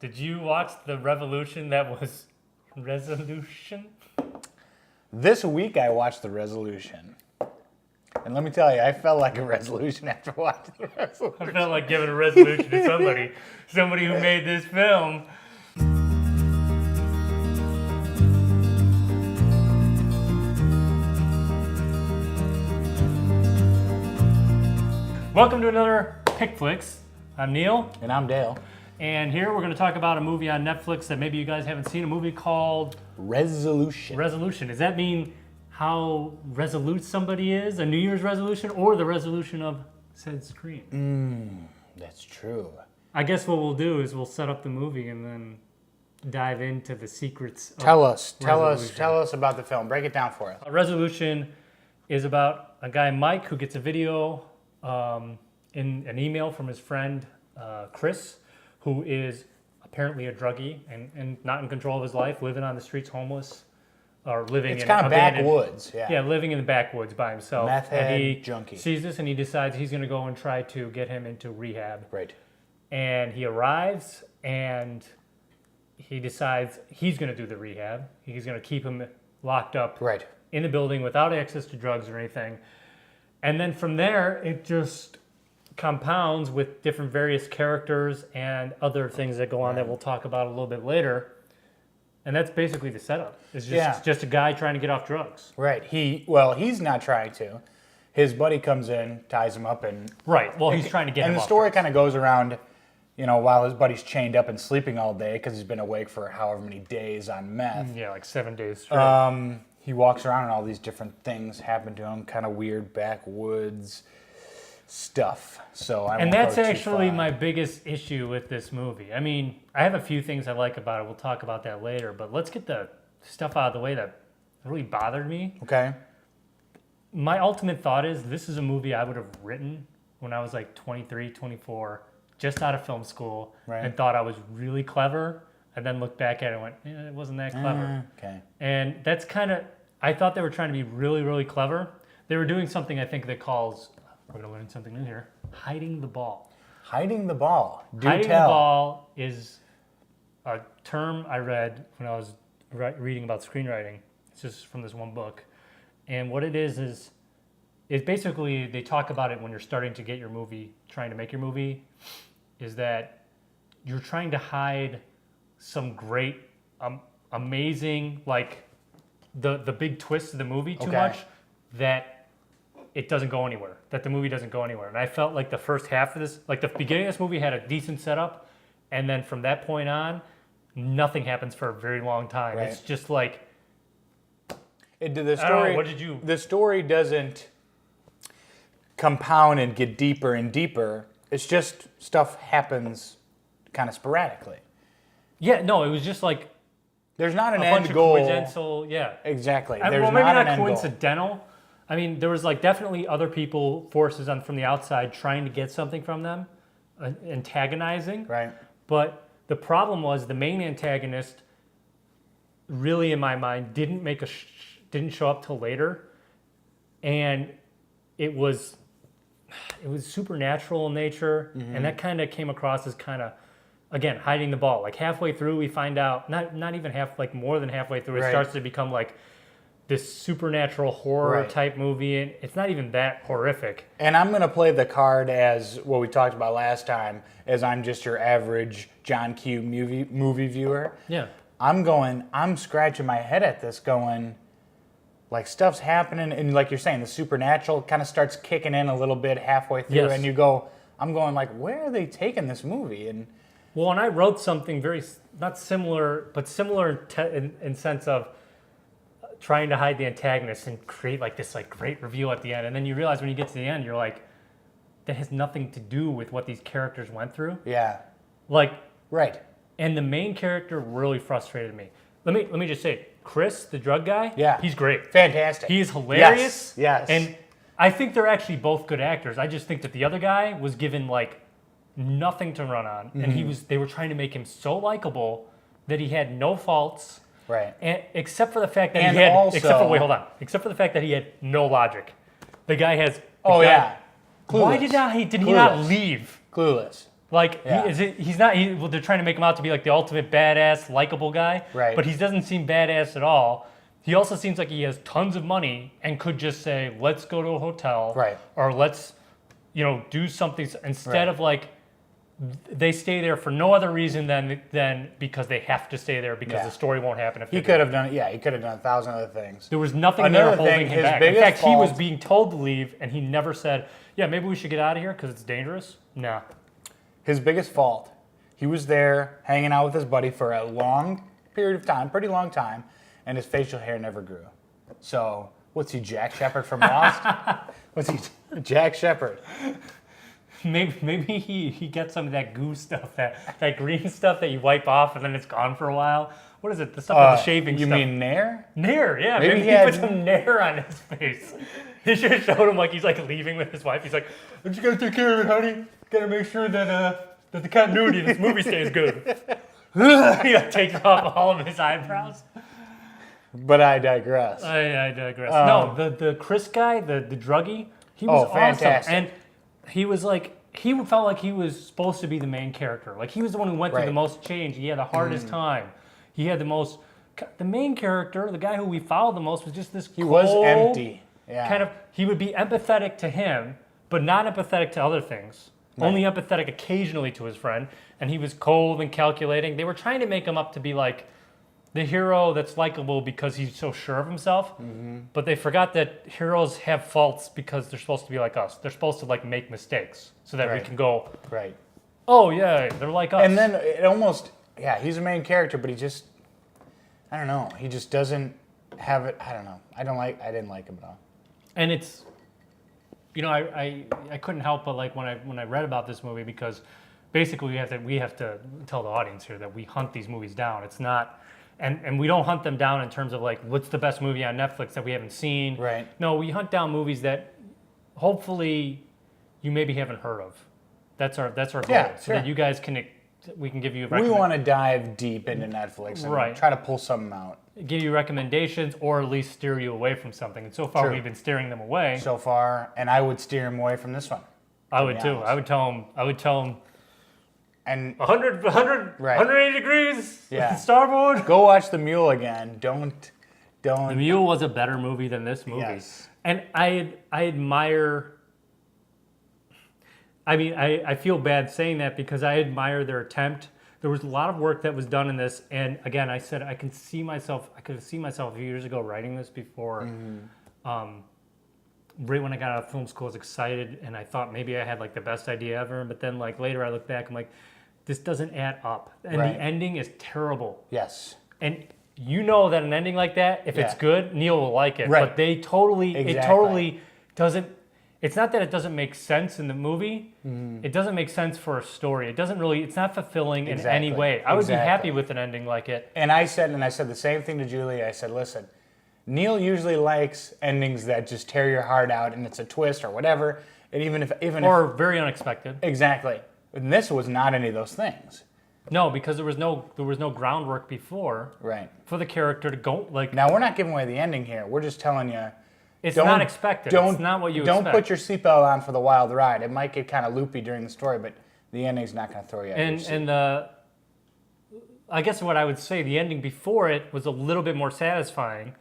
Did you watch the revolution that was Resolution? This week I watched The Resolution. And let me tell you, I felt like a resolution after watching The Resolution. I felt like giving a resolution to somebody who made this film. Welcome to another PickFlix. I'm Neil. And I'm Dale. And here we're going to talk about a movie on Netflix that maybe you guys haven't seen, a movie called Resolution. Resolution. Does that mean how resolute somebody is, a New Year's resolution, or the resolution of said screen? That's true. I guess what we'll do is we'll set up the movie and then dive into the secrets of Tell us about the film. Break it down for us. A Resolution is about a guy, Mike, who gets a video in an email from his friend, Chris, who is apparently a druggie and not in control of his life, living on the streets, homeless, or living It's in kind of abandoned- backwoods, yeah. Yeah, living in the backwoods by himself. Meth head, and he junkie. sees this and he decides he's going to go and try to get him into rehab. Right. And he arrives and he decides he's going to do the rehab. He's going to keep him locked up Right. in the building without access to drugs or anything. And then from there, it just compounds with different various characters and other things that go on that we'll talk about a little bit later. And that's basically the setup. It's just a guy trying to get off drugs. Right. He's not trying to. His buddy comes in, ties him up, and Right. Well, he's trying to get him and the off story drugs. kind of goes around, while his buddy's chained up and sleeping all day because he's been awake for however many days on meth. Yeah, like 7 days straight. He walks around and all these different things happen to him, kind of weird backwoods stuff. So I And won't that's go too actually far. my biggest issue with this movie. I mean, I have a few things I like about it. We'll talk about that later. But let's get the stuff out of the way that really bothered me. Okay. My ultimate thought is this is a movie I would have written when I was like 23, 24, just out of film school, Right. and thought I was really clever, and then looked back at it and went, it wasn't that clever. Okay. And that's kind of, I thought they were trying to be really, really clever. They were doing something I think that calls, we're going to learn something new here, hiding the ball. Hiding the ball. Do Hiding tell. the ball is a term I read when I was reading about screenwriting. It's just from this one book. And what it is basically they talk about it when you're starting to get your movie, trying to make your movie, is that you're trying to hide some great, amazing, like the big twist of the movie too Okay. much that it doesn't go anywhere, that the movie doesn't go anywhere. And I felt like the first half of this, like the beginning of this movie had a decent setup, and then from that point on, nothing happens for a very long time. Right. It's just like, The I don't know, story. what did you... The story doesn't compound and get deeper and deeper. It's just stuff happens kind of sporadically. Yeah, no, it was just like There's not an a bunch end of goal. coincidental, yeah. Exactly. Well, There's maybe not an not end goal. coincidental. I mean, there was like definitely other people, forces from the outside trying to get something from them, antagonizing. Right. But the problem was the main antagonist, really in my mind, didn't show up till later, and it was supernatural in nature, and that kind of came across as kind of, again, hiding the ball. Like halfway through, we find out not even half, like more than halfway through, it Right. starts to become like this supernatural horror Right. type movie, and it's not even that horrific. And I'm going to play the card as what we talked about last time, as I'm just your average John Q movie viewer. Yeah. I'm scratching my head at this going, like stuff's happening, and like you're saying, the supernatural kind of starts kicking in a little bit halfway through, Yes. and I'm going like, where are they taking this movie? And Well, and I wrote something very, not similar, but similar in sense of trying to hide the antagonist and create like this like great reveal at the end. And then you realize when you get to the end, you're like, that has nothing to do with what these characters went through. yeah, Like, right, and the main character really frustrated me. Let me just say, Chris, the drug guy, Yeah. he's great. fantastic. He is hilarious. Yes. And I think they're actually both good actors. I just think that the other guy was given like nothing to run on, and they were trying to make him so likable that he had no faults, right. and except for the fact that And he had also- except for the fact that he had no logic. The guy has Oh, yeah. Why Clueless. did he not Clueless. leave? Clueless. Like Yeah. he's not. Well, they're trying to make him out to be like the ultimate badass, likable guy. Right. But he doesn't seem badass at all. He also seems like he has tons of money and could just say, "Let's go to a hotel," Right. or "Let's, do something," instead Right. of like they stay there for no other reason than because they have to stay there because Yeah. the story won't happen if He they could have done it. Yeah, he could have done 1,000 other things. There was nothing Another there holding thing, him his back. In biggest fact, he was fault- being told to leave, and he never said, "Yeah, maybe we should get out of here because it's dangerous." No. His biggest fault, he was there hanging out with his buddy for a long period of time, pretty long time, and his facial hair never grew. So, what's he, Jack Shepard from Lost? What's he, Jack Shepard? Maybe he gets some of that goo stuff, that green stuff that you wipe off and then it's gone for a while. What is it? The stuff with the shaving You stuff. mean Nair? Nair, yeah. Maybe Maybe he he had- put some Nair on his face. He should have showed him like he's like leaving with his wife. He's like, "I just gotta take care of it, honey. Gotta make sure that the continuity of this movie stays good." He like, takes off all of his eyebrows. But I digress. I digress. No, the Chris guy, the druggie, he was awesome. fantastic. And he was like, he felt like he was supposed to be the main character. Like he was the one who went through Right. the most change. He had the hardest time. He had the most. The main character, the guy who we followed the most, was just this. He was empty. Yeah. Kind of. He would be empathetic to him, but not empathetic to other things. Right. Only empathetic occasionally to his friend, and he was cold and calculating. They were trying to make him up to be like the hero that's likable because he's so sure of himself, but they forgot that heroes have faults because they're supposed to be like us. They're supposed to like make mistakes so that we Right. can go, Right. "Oh yeah, they're like us." And then it almost, yeah, he's a main character, but he just, I don't know, he just doesn't have it. I don't know. I didn't like him at all. And it's, I couldn't help but like when I read about this movie, because basically we have to tell the audience here that we hunt these movies down. It's not. And we don't hunt them down in terms of like what's the best movie on Netflix that we haven't seen. Right. No, we hunt down movies that hopefully you maybe haven't heard of. That's our goal. Yeah, so sure. that you guys we can give you We want to dive deep into Netflix and Right. try to pull something out. give you recommendations or at least steer you away from something. And so far True. we've been steering them away. So far, and I would steer him away from this one. I would be too. honest. I would tell him And 100, Right. 180 degrees. Yeah. Starboard. go watch The Mule again. Don't. The Mule was a better movie than this movie. Yes. And I admire. I mean, I feel bad saying that because I admire their attempt. There was a lot of work that was done in this, and again, I said I could see myself a few years ago writing this before. Right when I got out of film school, I was excited, and I thought maybe I had like the best idea ever. But then, like later, I look back, I'm like, this doesn't add up, and Right. the ending is terrible. Yes. And you know that an ending like that, if it's Yeah. good, Neil will like it. Right. But it Exactly. totally doesn't. It's not that it doesn't make sense in the movie. Mm-hmm. It doesn't make sense for a story. It doesn't really. It's not fulfilling in any Exactly. way. I would be Exactly. happy with an ending like it. And I said the same thing to Julie. I said, listen, Neil usually likes endings that just tear your heart out, and it's a twist or whatever. And even if Or very unexpected. exactly, and this was not any of those things. No, because there was no groundwork before Right. for the character to go like. Now we're not giving away the ending here. We're just telling you. It's not expected. It's not what you don't expect. put your seatbelt on for the wild ride. It might get kind of loopy during the story, but the ending's not going to throw you out of your seat. And I guess what I would say, the ending before it was a little bit more satisfying,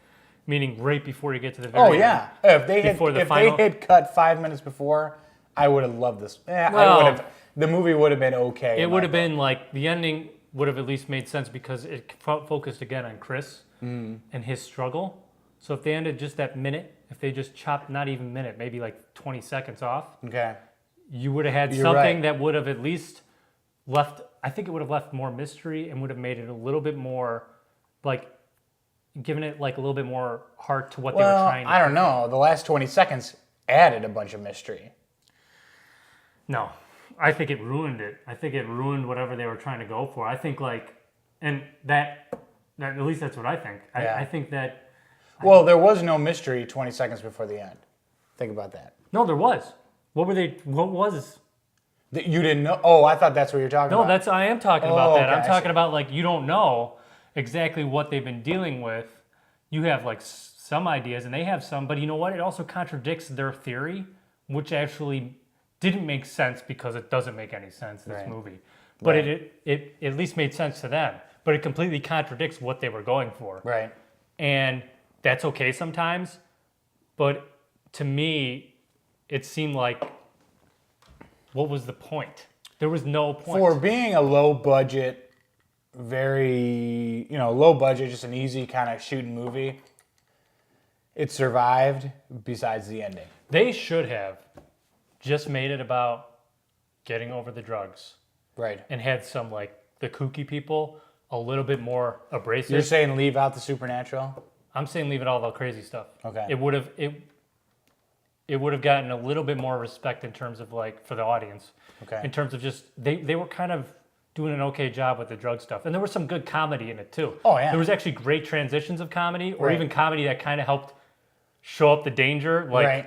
meaning right before you get to the very Oh end. yeah, if they Before the had final- they had cut 5 minutes before, I would have loved this. I Well, would have. The movie would have been okay. It in would my have been like the ending would have at least made sense because it focused again on Chris and his struggle. So if they ended just that minute, if they just chopped not even minute, maybe like 20 seconds off, book. Okay. you would have had You're something right. that would have at least left. I think it would have left more mystery and would have made it a little bit more like given it like a little bit more heart to what they were Well, trying to I don't know. The last 20 seconds added a bunch of mystery. No, I think it ruined it. I think it ruined whatever they were trying to go for. I think like, and that at least that's what I think. Yeah. I think that, Well, there was no mystery 20 seconds before the end. Think about that. no, there was. What was? That you didn't know? Oh, I thought that's what you're talking No, about. I am talking about Oh, that. okay, I'm I talking see. about like, you don't know exactly what they've been dealing with. You have like some ideas and they have some, but you know what? It also contradicts their theory, which actually didn't make sense because it doesn't make any sense, this Right. movie. But Right. it at least made sense to them. But it completely contradicts what they were going for. Right. And that's okay sometimes. But to me, it seemed like, what was the point? There was no point. For being a low budget, very, low budget, just an easy kind of shooting movie, it survived besides the ending. They should have just made it about getting over the drugs Right. and had some, like, the kooky people a little bit more abrasive. You're saying leave out the supernatural? I'm saying leave it all the crazy stuff. Okay. It would have gotten a little bit more respect in terms of, like, for the audience. Okay. In terms of just they were kind of doing an okay job with the drug stuff, and there was some good comedy in it too. Oh, yeah. There was actually great transitions of comedy, or Right. even comedy that kind of helped show up the danger. Like,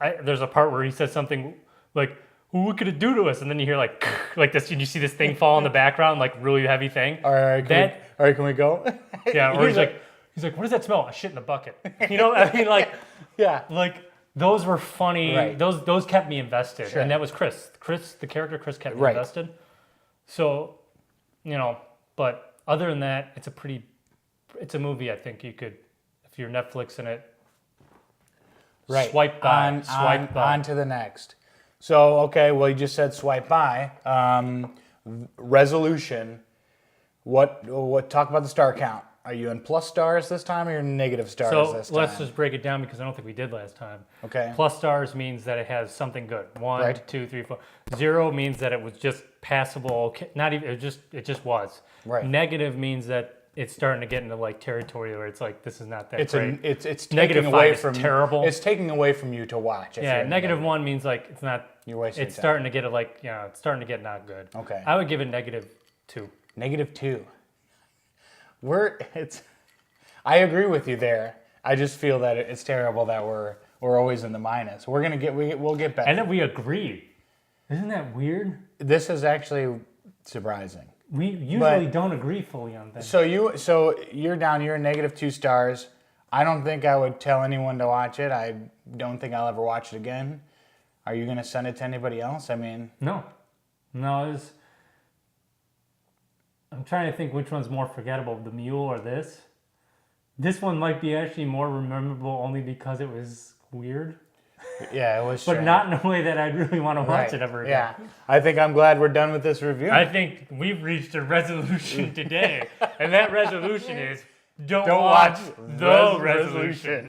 Right. there's a part where he says something like, "Well, what could it do to us?" And then you hear like like this, and you see this thing fall in the background, like really heavy thing. All right, can we go? Yeah, or he's like, what does that smell? I shit in the bucket. You know, I mean, like, yeah. like those were funny. Right. Those kept me invested, Sure. and that was Chris. The character Chris kept me Right. invested. So, but other than that, it's a movie. I think you could, if you're Netflixing it, Right. swipe by, swipe by. On to the next. So, okay, well, you just said swipe by. Resolution. What? Talk about the star count. Are you in plus stars this time, or you're in negative stars So this time? let's just break it down because I don't think we did last time. Okay. Plus stars means that it has something good. 1, Right. 2, 3, 4. 0 means that it was just passable. Okay, not even. It just was. Right. Negative means that it's starting to get into like territory where it's like this is not that It's great. it's Negative taking 5 away is from terrible. It's taking away from you to watch. if Yeah, you're in the negative 1 means like it's not. You're wasting It's time. starting to get it's starting to get not good. Okay. I would give it negative 2. -2. I agree with you there. I just feel that it's terrible that we're always in the minus. We'll get better. And then we agree. Isn't that weird? This is actually surprising. We usually don't agree fully on things. So you're down. You're -2 stars. I don't think I would tell anyone to watch it. I don't think I'll ever watch it again. Are you going to send it to anybody else? I mean, No, I'm trying to think which one's more forgettable, the mule or this. This one might be actually more memorable only because it was weird, yeah, it was. but strange. not in a way that I'd really want to watch it ever again. Yeah, I think I'm glad we're done with this review. I think we've reached a resolution today, and that resolution is don't Don't watch watch the the resolution.